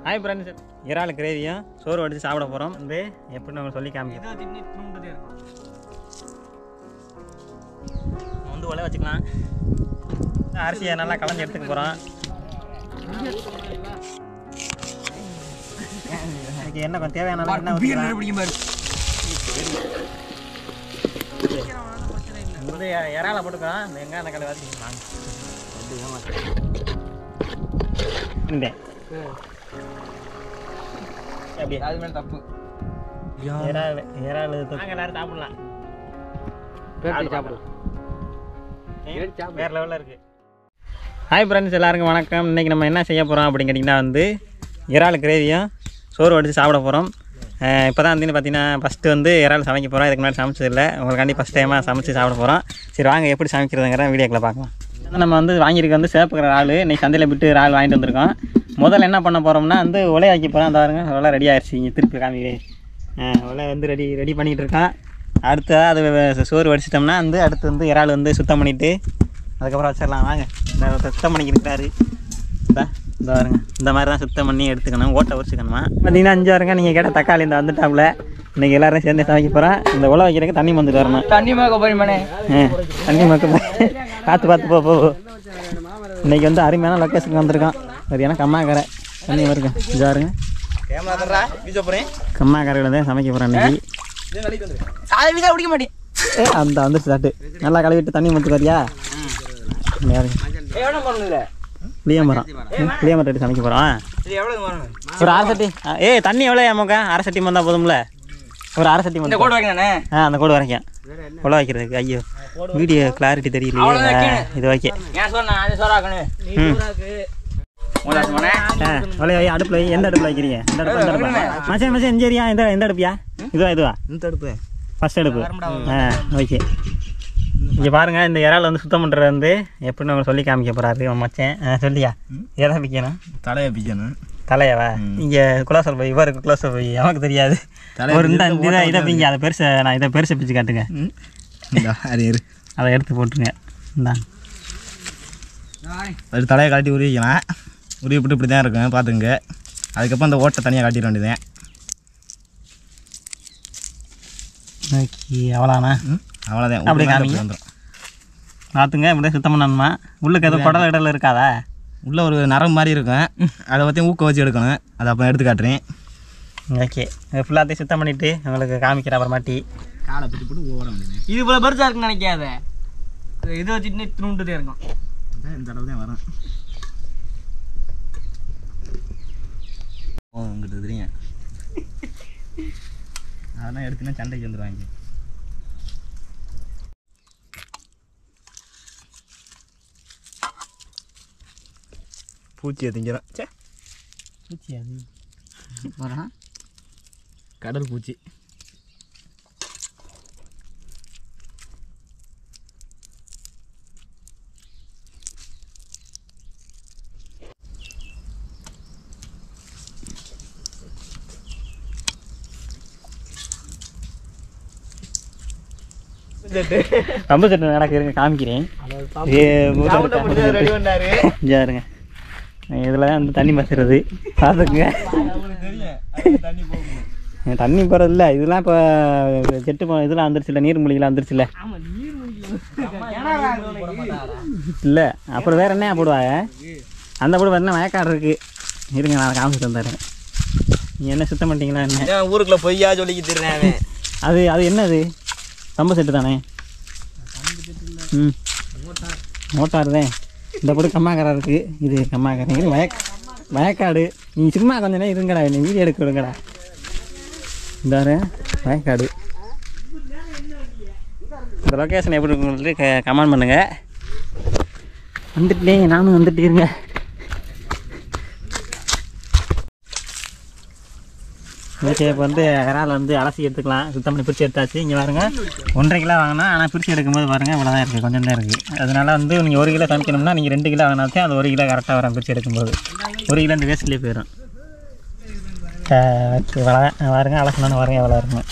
Hi friends, இறால் கிரேவியும் சோறு வடித்து சாப்பிட போகிறோம். வந்து எப்படி நம்ம சொல்லி காமிக்கிறோம். வந்து உள்ள வச்சுக்கலாம். அரிசியை நல்லா கலந்து எடுத்துக்க போகிறோம். எனக்கு என்ன கொஞ்சம் தேவையான என்ன வந்து இறாலை போட்டுக்கலாம். இந்த எங்கே அந்த கடை வச்சுக்கலாம். அதுமாதிரி தப்பு இறால் எல்லாரும் சாப்பிடலாம். வேறு லெவலில் இருக்குது. ஹாய் ஃப்ரெண்ட்ஸ், எல்லாருக்கும் வணக்கம். இன்றைக்கி நம்ம என்ன செய்ய போகிறோம் அப்படின்னு கேட்டிங்கன்னா வந்து இறால் கிரேவியும் சோறு வடித்து சாப்பிட போகிறோம். இப்போ தான் வந்து பார்த்திங்கன்னா ஃபஸ்ட்டு வந்து இறால் சமைக்க போகிறோம். இதுக்கு முன்னாடி சமைச்சதில்லை, உங்களுக்காண்டி ஃபஸ்ட் டைமாக சமைச்சு சாப்பிட போகிறோம். சரி வாங்க எப்படி சமைக்கிறதுங்கிற வீடியோக்களை பார்க்கலாம். நம்ம வந்து வாங்கியிருக்க வந்து சேப்புக்கிற இறால் இன்றைக்கி சந்தையில் விட்டு இறால் வாங்கிட்டு வந்திருக்கோம். முதல்ல என்ன பண்ண போகிறோம்னா வந்து உலையை வைக்க போகிறோம். அந்த பாருங்க உலை ரெடி ஆகிடுச்சு. இங்கே திருப்பி காமிக்கிறேன். உலை வந்து ரெடி பண்ணிகிட்டு இருக்கான். அடுத்து அது சோறு வடிச்சிட்டோம்னா வந்து அடுத்து வந்து இறால் வந்து சுத்தம் பண்ணிவிட்டு அதுக்கப்புறம் வச்சிடலாம். வாங்க, இந்த சுத்தம் பண்ணிக்கிட்டு இந்த பாருங்க, இந்த மாதிரி தான் சுத்தம் பண்ணி எடுத்துக்கணும். ஓட்டை உரிச்சிக்கணுமா. பார்த்தீங்கன்னா 5 வாருங்க. நீங்கள் கேட்ட தக்காளி இந்த வந்துட்டாப்புல. இன்றைக்கி எல்லோரும் சேர்ந்து சமைக்க போகிறோம். இந்த உலை வைக்கிறதுக்கு தண்ணி வந்துட்டு வரணும். தண்ணி மேக்க போய் தண்ணி மேக்க பார்த்து போ. இன்றைக்கி வந்து அருமையான லொக்கேஷனுக்கு வந்திருக்கோம். அது எனக்கு கம்மாக்கரை தண்ணி வருங்க. இது பாருங்க, கம்மாக்கரையில் தான் சமைக்க போகிறேன் இன்றைக்கி. பிடிக்க மாட்டேன். அந்த வந்துச்சு சாட்டு நல்லா கழுவிட்டு தண்ணி மட்டும் வரியா. புளியமரம் எடுத்து சமைக்க போகிறோம். ஒரு 1/2 சட்டி. தண்ணி எவ்வளோ ஏமாக்கா? 1/2 சட்டி வந்தால் போதும்ல. ஒரு 1/2 சட்டி வந்து அந்த கோடு வரைக்கும் உள்ள வைக்கிறதுக்கு. ஐயோ வீடியோ கிளாரிட்டி தெரியலையே. இது வைக்க அடுப்பில் எந்த அடுப்பில் வைக்கிறீங்க? இந்த அடுப்பு மச்சன் எஞ்சேரியா? எந்த அடுப்பியா? இதுவா இந்த அடுப்பு ஃபஸ்ட் அடுப்பு. ஓகே. இங்கே பாருங்கள், இந்த இறால் வந்து சுத்தம் பண்ணுறது வந்து எப்படின்னு அவங்க சொல்லி காமிக்க போகிறாரு மச்சன். சொல்லியா எதை பிக்கணும்? தலையை பிக்கணும். தலையவா? இங்கே குலோசல் போய் இவருக்கு குலோசல் போய் எனக்கு தெரியாது. ஒரு இதை பிங்க. அதை பெருசை நான் இதை பெருசை பிச்சு காட்டுங்க. அதை எடுத்து போட்டுருங்க. இந்தா அது தலையை காட்டி உருவிக்கலாம். உருவிப்பட்டு இப்படி தான் இருக்கும் பார்த்துங்க. அதுக்கப்புறம் அந்த ஓட்டை தனியாக காட்டிட வேண்டியதேன். ஓகே, அவ்வளோண்ணா. அவ்வளோதான். அப்படி காமிங்க. வந்துடும் பார்த்துங்க. இப்படியே சுத்தம் பண்ணணுமா? உள்ளுக்கு எதுவும் குடல் இடல இருக்காதா? உள்ளே ஒரு நரம் மாதிரி இருக்கும். அதை பற்றி ஊக்க வச்சு எடுக்கணும். அதை அப்புறம் எடுத்து காட்டுறேன். ஓகே, ஃபுல்லாத்தையும் சுத்தம் பண்ணிவிட்டு உங்களுக்கு காமிக்கிறேன் அப்புறமாட்டி. காலை பிடிச்சி போட்டு ஓட முடியுது. இது போல பெருசாக இருக்குன்னு நினைக்காத. இது வச்சுட்டு திருண்டுதே இருக்கும். இந்த அளவு தான் வரும். உங்கள்கிட்ட தெரியுங்க. அதெல்லாம் எடுத்துன்னா சண்டைக்கு வந்துடுவாங்க. பூச்சியை திங்கிறோம். சே, பூச்சி அது கடல் பூச்சி. பம்பு செட்டு நடக்குதுங்க, காமிக்கிறேன். பாருங்க, இதில் தான் வந்து தண்ணி பசுறது பார்த்துக்குங்க. தண்ணி போகிறது இல்லை, இதெல்லாம் இப்போ செட்டு இதெல்லாம் வந்துருச்சுல்ல, நீர்மூழ்கிலாம் வந்துருச்சுல்ல. இல்லை அப்புறம் வேறு என்ன போடுவாங்க? அந்த போடு பார்த்தீங்கன்னா வயக்காடு இருக்குது. இருங்க, நான் காமிச்சிட்டு வந்துடுறேன். நீங்கள் என்ன சுத்தம் பண்ணிட்டீங்களா? என்ன ஊருக்குள்ள பொய்யா சொல்லிக்கிட்டு இருக்கேன். அது என்னது? பம்பு செட்டு தானே? மோட்டார் தான். இந்த போட்டு கம்மாக்கரை இருக்குது. இது கம்மாக்கரை, இது வயக்காடு. நீங்கள் சும்மா கொஞ்சம் நேரம் இருங்கடா, நீ வீடியோ எடுக்க விடுங்கடா. இந்த வயக்காடு. இந்த லொக்கேஷன் எப்படி இருக்குன்னு கமெண்ட் பண்ணுங்கள். வந்துட்டேன், நானும் வந்துட்டு இருங்க. ஓகே, இப்போ வந்து இறால் வந்து அலசி எடுத்துக்கலாம். சுத்தம் பண்ணி பிரித்து எடுத்தாச்சு. இங்கே பாருங்க, 1.5 கிலோ வாங்கினா. ஆனால் பிரித்து எடுக்கும்போது பாருங்கள் இவ்வளோ தான் இருக்குது, கொஞ்சம் தான் இருக்குது. அதனால் வந்து நீங்கள் 1 கிலோ சமைக்கணும்னா நீங்கள் 2 கிலோ வாங்கினாச்சும் அது 1 கிலோ கரெக்டாக வரும். பிரித்து எடுக்கும்போது 1 கிலோ இந்த வேஸ்ட்லேயே போயிடும். ஓகே, பாருங்க அலசணும்னு பாருங்க எவ்வளோ இருக்கும்.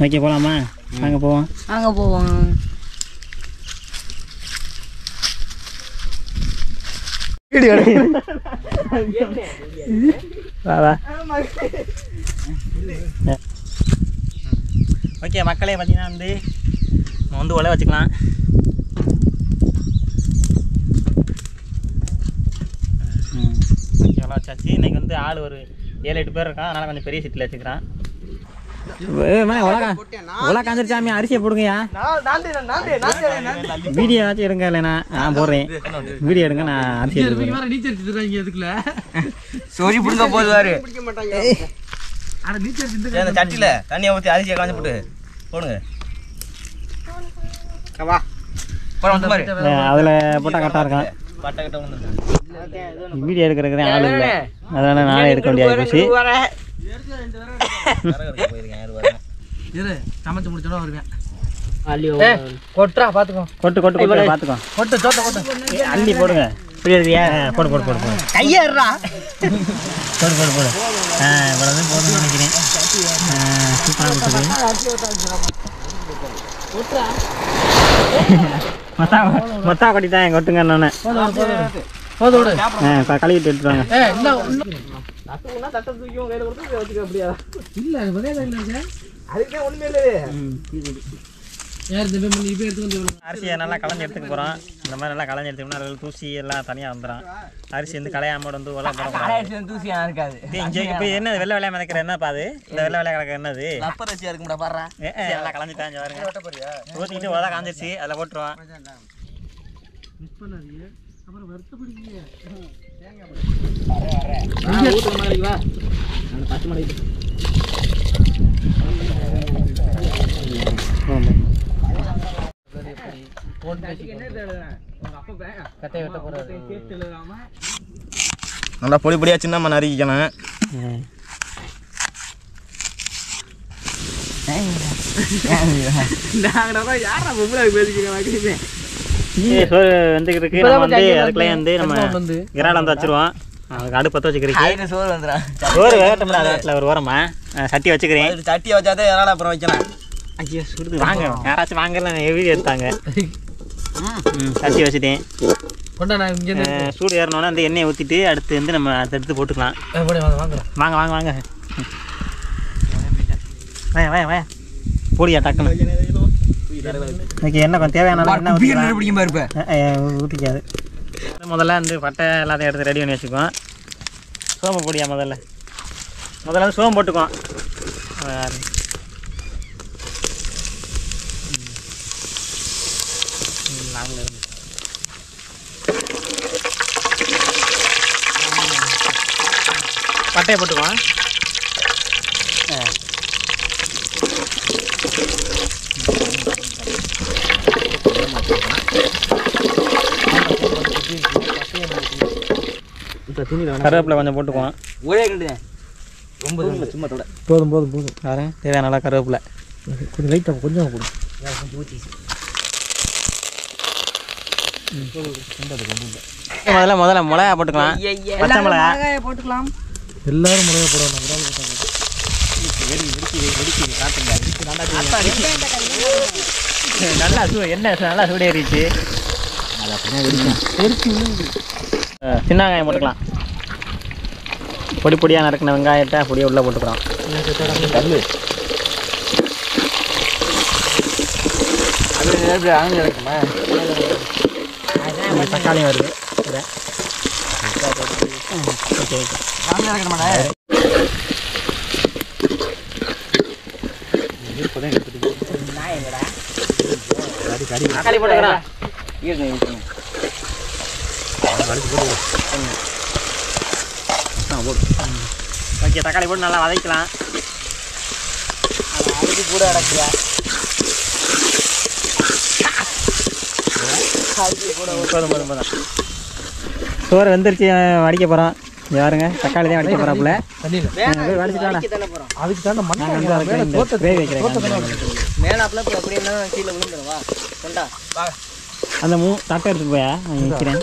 ஓகே, போகலாமா? வாங்க போவோம். வா ஓகே மக்களே, பார்த்தீங்கன்னா வந்து நம்ம வந்து உலை வச்சுக்கலாம். ஓகே, உலை வச்சாச்சு. இன்றைக்கி வந்து ஆள் ஒரு 7-8 பேர் இருக்கான், அதனால் கொஞ்சம் பெரிய சீட்டில் வச்சுக்கிறான். உலா காஞ்சிருச்சாமி, அரிசியை போடுங்கயா. வீடியோ ஆச்சு எடுங்க, இல்லைண்ணா நான் போடுறேன். வீடியோ எடுங்க, நான் அரிசி எடுத்துக்கிறேன். சோரி பிடிக்க போதுவாரு. அந்த சட்டியில் தண்ணியை ஊற்றி அரிசியை காஞ்சி போட்டு போடுங்க. அதில் போட்டால் கரெக்டாக இருக்கான். பட்டை கிட்ட வந்து வீடியோ எடுக்கிறதுக்கு ஆள் இல்லை, அதனால நானே எடுக்க வேண்டியது போச்சு. சமைச்சு முடிச்சோட வருவேன். கொட்டுறா பாத்துக்கோ. கொட்டு கொட்டு கொட்டு பார்த்துக்கோ. கொட்டு சோத்த கொட்டு. அள்ளி போடுங்க. புரியுதுயா? போடு போடு போடு போடு. கையேறா. போடு போடு போடு. இவ்வளவு போதும்னு நினைக்கிறேன். சூப்பராக கொடுத்துருக்கு. மொத்தா கொட்டிட்டேன், கொட்டுங்க நான். கழுவிட்டு எடுத்துவாங்க. அரிசியை நல்லா களைஞ்சி எடுத்துக்க போகிறோம். இந்த மாதிரி நல்லா களைஞ்சி எடுத்துக்கணும். அதில் தூசி எல்லாம் தனியாக வந்துடும். அரிசி வந்து களையாம வந்து உள்ள போட தூசி இருக்காது. இங்கே இப்போ என்ன வெள்ளை வெள்ளையா மிதக்கிற என்னப்பா அது? இந்த வெள்ளை வெள்ளையா கிடக்க என்னது? அப்பரசியாக இருக்கும்டா பாடுறா. நல்லா களைஞ்சிட்டாங்க பாருங்க. ஊற்றிக்கிட்டு உதா காஞ்சிருச்சு, அதில் போட்டுருவான். நல்லா பொடி பொடியாக சின்ன நறுக்கிக்கணும். சோறு வந்துக்கிட்டு இருக்கு. நம்ம வந்து அதுக்குள்ளே வந்து நம்ம இறால் வந்து வச்சுருவோம். அதுக்கு அடுப்பு பற்ற வச்சுக்கிறேன். சோறு வந்துடும். சோறு வேகட்டோம்ல, அது இடத்துல ஒரு ஓரமா சட்டி வச்சுக்கிறேன். சட்டியை வச்சாதான் இறால் அப்புறம் வைக்கலாம். ஐயோ சுடுது, வாங்க யாராச்சும் வாங்கல. வீடியோ எடுத்தாங்க. சட்டி வச்சுட்டேன். சூடு ஏறினோன்னா அந்த எண்ணெயை ஊற்றிட்டு அடுத்து வந்து நம்ம அதை எடுத்து போட்டுக்கலாம். வாங்க வாங்க வாங்க. வாங்க வாங்க வாங்க. போடியா டக்குன்னு. ஓகே, என்ன கொஞ்சம் தேவையான ஊற்றிக்காது. முதல்ல வந்து பட்டை எல்லாத்தையும் எடுத்து ரெடி பண்ணி வச்சுக்குவோம். சோம்பு பொடியா முதல்ல வந்து சோம்பு போட்டுக்குவோம். பட்டையை போட்டுக்குவோம். கருவேப்பிலை கொஞ்சம் போட்டுக்குவோம். ஒரே கண்டு ரொம்ப சும்மா தொட. போதும் போதும் போதும். யாரும் தேவையான நல்லா கருவேப்பிலை கொஞ்சம் லைட்டாக கொஞ்சம் போடும். முதல்ல மிளகா போட்டுக்கலாம். பச்சை மிளகா போட்டுக்கலாம். எல்லாரும் மிளகா போடுவாங்க. நல்லா என்ன நல்லா சூடேறிச்சு. சின்ன வெங்காயம் போட்டுக்கலாம். பொடி பொடியாக நறுக்கின வெங்காயத்தை பொடியை உள்ளே போட்டுக்கிறோம். தக்காளியும் வருது. தக்காளி போட்டுக்கிறோம். ஓகே, தக்காளி போட்டு நல்லா வதக்கலாம். அதுக்கு கூட அடக்கியா போதும் போதும் போதும். சோறு வெந்துருச்சு, வடிக்க போகிறோம். இங்கே பாருங்க, தக்காளி தான் வடிக்க போகிறாப்புல. வடிச்சுட்டாடா. அதுக்கு தான் கிரேவி வைக்கிறேன். மேலாப்பில் இப்போ அப்படி என்ன கீழே விழுந்துடும். வா கொண்டா வா. அந்த தட்டை எடுத்துட்டு போயா நான் வைக்கிறேன்.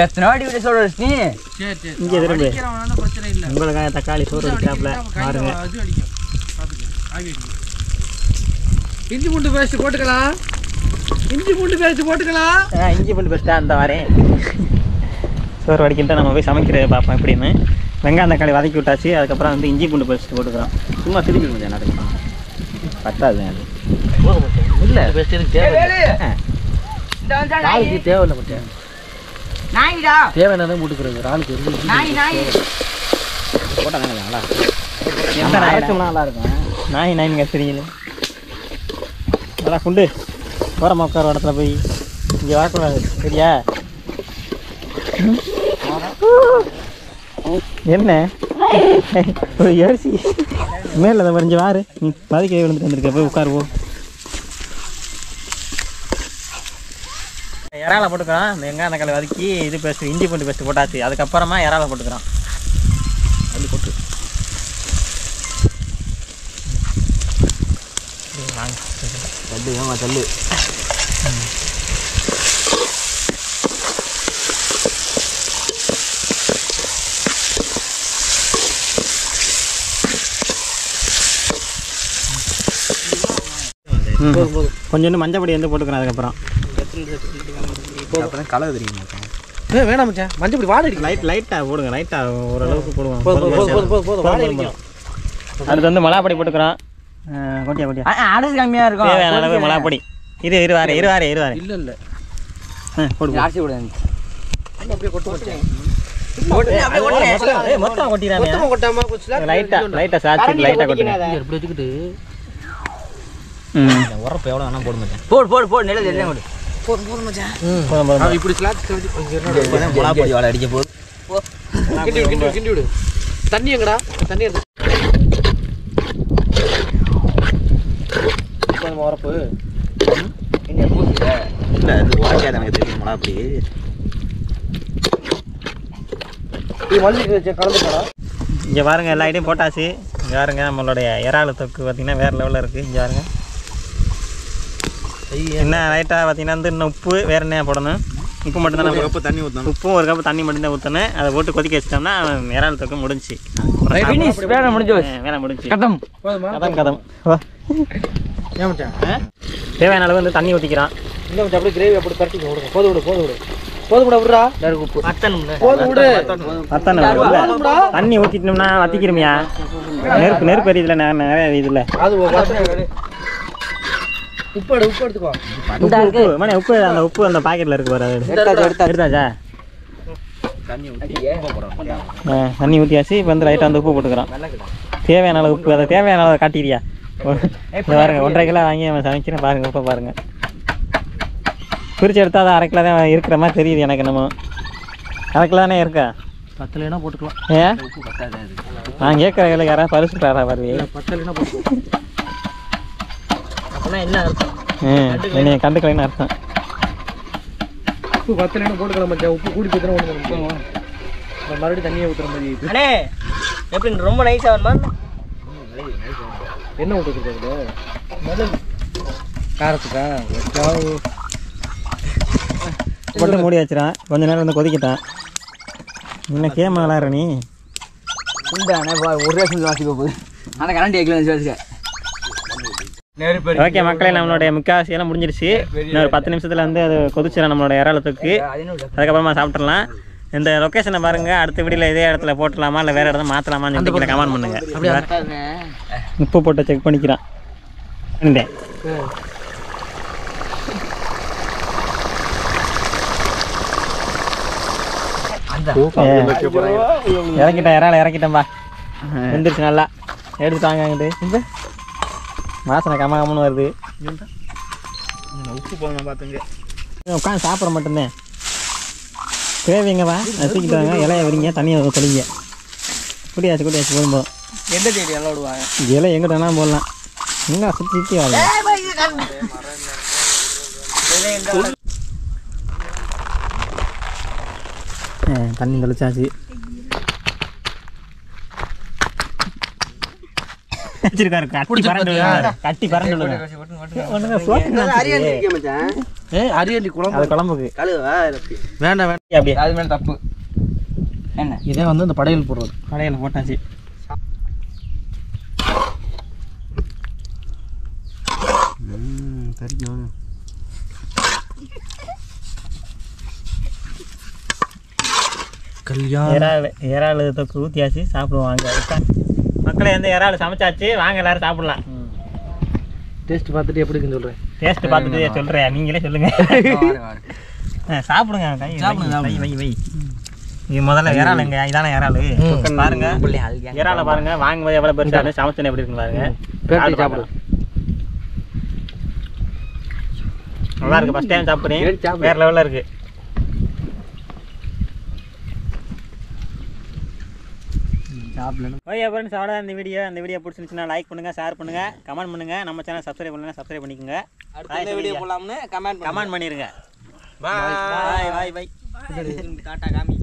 எத்தனை வாட்டி விட சொல்ற நீ? இங்கே திரும்பி உங்களுக்காக தக்காளி சோறு வைக்கிறாப்புல பாருங்க. இஞ்சி பூண்டு பேஸ்ட் போட்டுக்கலாம். இஞ்சி பூண்டு பேஸ்ட் போட்டுக்கலாம். இஞ்சி பூண்டு பேஸ்ட்டாக அந்த வரேன். சோறு வடிக்கிட்டு நம்ம போய் சமைக்கிறது பார்ப்போம் எப்படின்னு. வெங்காயம் தக்காளி வதக்கி விட்டாச்சு. அதுக்கப்புறம் வந்து இஞ்சி பூண்டு பேஸ்ட் போட்டுக்கிறோம். சும்மா திருப்பி கொஞ்சம் நடக்கணும். பத்தாது அது இல்லை பேஸ்ட் எனக்கு தேவையில்லை. தேவையில்லை மச்சான். நாய்டா தேவையானதை போட்டுக்கிறது. ஆளுக்கு போட்டால் நல்லா இருக்கும். எந்த நாய்ச்சோம்னா நல்லா இருக்கும். நாய்ங்க தெரியல. நல்லா குண்டு ஓரமாக உட்கார இடத்துல போய் இங்கே வரக்கூடாது சரியா? என்ன ஒரு யோசி மேல அதை வரைஞ்சி வாரு. நீ பதுக்கி விழுந்துட்டு வந்திருக்க. போய் உட்காருவோம். இறாலை போட்டுக்கலாம். இந்த வெங்காயம் தக்காளி வதக்கி இது பேஸ்ட் இஞ்சி பூண்டு பேஸ்ட் போட்டாச்சு. அதுக்கப்புறமா இறாலை போட்டுக்கிறோம். அப்படி போட்டு தள்ளு ஏமா தள்ளு. கொஞ்சோண்டு மஞ்சள் பொடி வந்து போட்டுக்கிறேன். அதுக்கப்புறம் கலர் தெரியுமா? வேணாம் மச்சான். மஞ்சள் பொடி வாடை அடிக்கும். லைட்டாக போடுங்க. லைட்டாக ஓரளவுக்கு போடுவோம். போதும். அடுத்து வந்து மிளகாப்பொடி போட்டுக்கிறோம். கொட்டியா அரிசி கம்மியாக இருக்கும். தேவையான அளவு மிளகாப்பொடி. இது இருவாரு. இல்லை போடு. அரிசி கூட அப்படியே கொட்டு மொத்தம் கொட்டிடாம கொட்டாம லைட்டாக சாச்சி லைட்டாக கொட்டுங்க. எப்படி வச்சுக்கிட்டு உரப்பு எவ்வளோ வேணால் போட மாட்டேன். போடு நெல் எல்லாம் போடு. போதும் மச்சான். இப்படி மிளகாப்பொடி வாழை அடிக்க போகுது. கிண்டி விடு. தண்ணி எங்கடா? தண்ணி எடுத்து உரப்பு இல்லை அது உரைக்காது எனக்கு தெரியும். மிளகாப்பொடி கலந்துக்கடா. இங்கே பாருங்க எல்லா ஐட்டையும் போட்டாச்சு. இங்கே பாருங்க நம்மளுடைய இறால் தொக்கு பார்த்தீங்கன்னா வேறு லெவலில் இருக்குது. இங்கே பாருங்க என்ன லைட்டாக பார்த்தீங்கன்னா வந்து இன்னும் உப்பு வேறு என்ன போடணும். உப்பு மட்டும் தான். கப்பு தண்ணி ஊற்றணும். உப்பும் ஒரு கப்பு தண்ணி மட்டும் தான் ஊற்றணும். அதை போட்டு கொதிக்க வச்சிட்டோம்னா இறால் தொக்கு முடிஞ்சு. வேலை முடிஞ்சு. வேலை முடிஞ்சு. கதம் கதம் ஏன் மச்சான்? தேவையான அளவு வந்து தண்ணி ஊற்றிக்கிறான். இல்லை மச்சான். அப்படியே கிரேவி அப்படி பரட்டி விடுங்க. போது விடுறா. உப்பு போது விடு. தண்ணி ஊற்றிட்டோம்னா வத்திக்கிறோமியா. நெருப்பு எரியுதுல நிறைய எரியுதுல. அது உப்பு எடுத்துக்கோ. உப்பு அந்த உப்பு அந்த பாக்கெட்டில் இருக்கு பாரு. எடுத்தாச்சா? தண்ணி ஊற்றியாச்சு. இப்போ வந்து லைட்டாக வந்து உப்பு போட்டுக்கிறோம். தேவையான அளவு உப்பு. அதை தேவையான அளவு காட்டிடுறியா? பாருங்க 1.5 கிலோ வாங்கி நம்ம சமைக்கிறேன். பாருங்க உப்பை பாருங்க. பிரித்து எடுத்தால் தான் 1/2 கிலோ தான் இருக்கிற மாதிரி தெரியுது எனக்கு. என்னமோ 1/2 கிலோ தானே இருக்கா? 10 இல்லைனா போட்டுக்கலாம். ஏன் நான் கேட்குற வேலை யாராவது பரிசுட்டாரா பாருவி? 10 இல்லைனா போட்டுக்கலாம். அப்போனா என்ன அர்த்தம்? என்னைய கண்டுக்கலைன்னு அர்த்தம். உப்பு 10 இல்லைனா போட்டுக்கலாம் மச்சான். உப்பு கூடி போய்தான் ஒன்று பண்ணுவோம். மறுபடியும் தண்ணியை ஊற்றுற மாதிரி. அண்ணே எப்படி ரொம்ப நைஸாக வேணுமா? என்ன ஊற்றுக்கிறது? காரத்துக்கா போட்டு மூடி வச்சிடான். கொஞ்ச நேரம் வந்து கொதிக்கிட்டான். என்ன கேம் விளாட்ற நீ? ஒரு ரேஷன் வாசி போகுது. ஆனால் கரண்ட் ஏற்கனவே. ஓகே மக்களே, நம்மளுடைய முக்கால்வாசி எல்லாம் முடிஞ்சிருச்சு. இன்னொரு 10 நிமிஷத்தில் வந்து அது கொதிச்சிடும் நம்மளோட இறாலத்துக்கு. அதுக்கப்புறமா சாப்பிட்றலாம். இந்த லொக்கேஷனை பாருங்கள். அடுத்த வீடியோவில் இதே இடத்துல போட்டலாமா இல்லை வேறு இடத்துல மாற்றலாமான்னு சொல்லி கமெண்ட் பண்ணுங்கள். உப்பு போட்டு செக் பண்ணிக்கிறான். இறக்கிட்டேன்பா. வந்துருச்சு நல்லா. எடுத்துட்டாங்க அங்கிட்டு. வாசனை கமகமன்னு வருது. உப்பு போகணும் பார்த்துங்க. உட்காந்து சாப்பிட்ற மட்டும்தான். தேவைங்கப்பா நசுக்கிட்டு வாங்க. இலையை விரிங்க, தண்ணியை தொலைங்க. குடியாச்சு போதும் போதும். எந்த தேடி எல்லாம் விடுவாங்க. இலை எங்கிட்ட வேணாலும் போடலாம். இன்னும் சுற்றி வாங்க. தண்ணி தெளிச்சாச்சு. வச்சிருக்காரு கட்டி பரண்டு அரியலி குழம்பு. குழம்புக்கு வேண்டாம் அப்படியே அது மேலே தப்பு. என்ன இதே வந்து இந்த படையல் போடுறது. படையல் போட்டாச்சு. இறால் தொக்கு ஊற்றியாச்சு சாப்பிடுவாங்க. மக்களை வந்து இறால் சமைச்சாச்சு, வாங்க எல்லாரும் சாப்பிடலாம். டேஸ்ட் பார்த்துட்டு எப்படி இருக்குன்னு சொல்கிறேன். டேஸ்ட் பார்த்துட்டு சொல்கிறேன், நீங்களே சொல்லுங்கள். சாப்பிடுங்க. வை இது முதல்ல இறாலுங்க, இதான இறால் பாருங்க. இறாலை பாருங்க, வாங்கும்போது எவ்வளோ பெருசாக இருந்து சமைச்சோன்னு எப்படி இருக்குன்னு பாருங்க. சாப்பிடு, நல்லா இருக்கு. ஃபஸ்ட் டைம் சாப்பிட்றீங்க, வேறு லெவலில் இருக்குது. ஓகே ஃப்ரெண்ட்ஸ், அவ்வளோ இந்த வீடியோ பிடிச்சிருந்துச்சுன்னா லைக் பண்ணுங்கள், ஷேர் பண்ணுங்கள், கமெண்ட் பண்ணுங்கள். நம்ம சேனல் சப்ஸ்கிரைப் பண்ணுங்கள், சப்ஸ்கிரைப் பண்ணிக்கோங்க. அடுத்த வீடியோ போடலாம்னு கமெண்ட் பண்ணிடுங்க. பாய். டாட்டா காமி.